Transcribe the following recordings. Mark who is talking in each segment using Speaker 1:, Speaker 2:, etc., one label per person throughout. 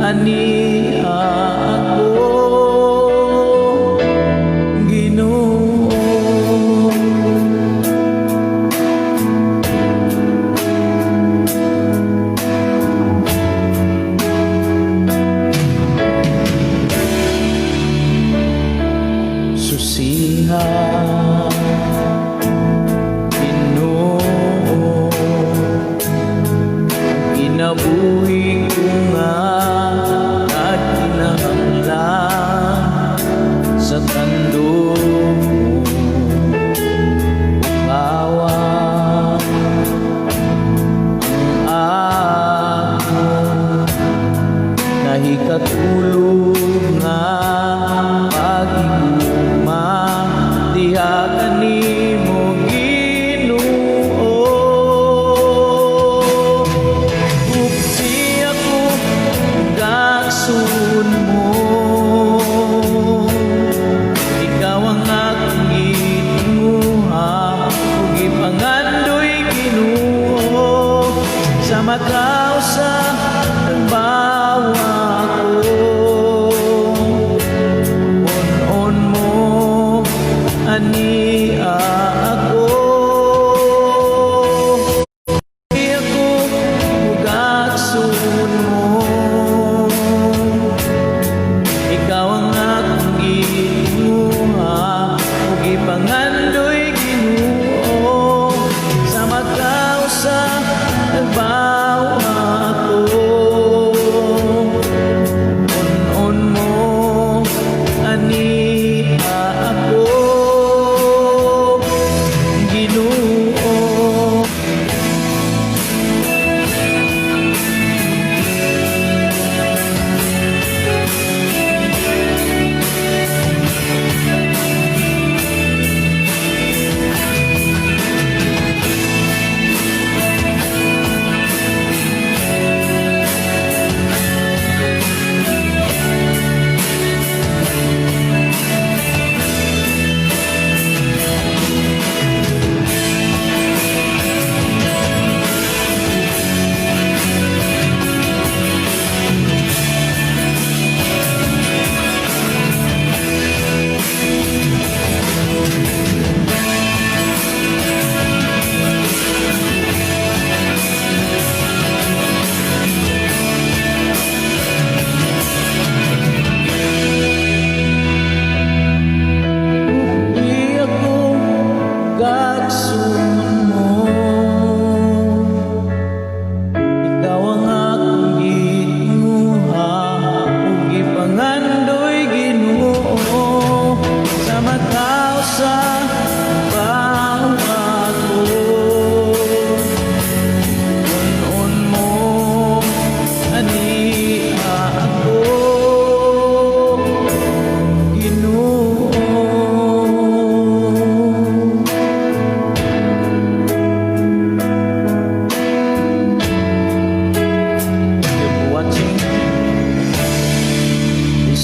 Speaker 1: ani ako Ginoo. Susihan Ginoo kinabuhi ko nga at kinahanglan sa tandong ukawa ang ako nahikatulog nga pag-iguma diha kanimo sun mo, ikaw ang aking gitinguha, ug ipangandoy Ginoo sa makausa nagbawa ko. On mo ani ako, di ako ugak sun mo. Ikaw ang akong gitinguha, ug ipangandoy Ginoo sa makausa nagbawa ko. On mo ani ako Ginoo.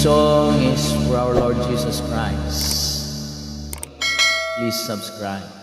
Speaker 1: Song is for our Lord Jesus Christ. Please subscribe.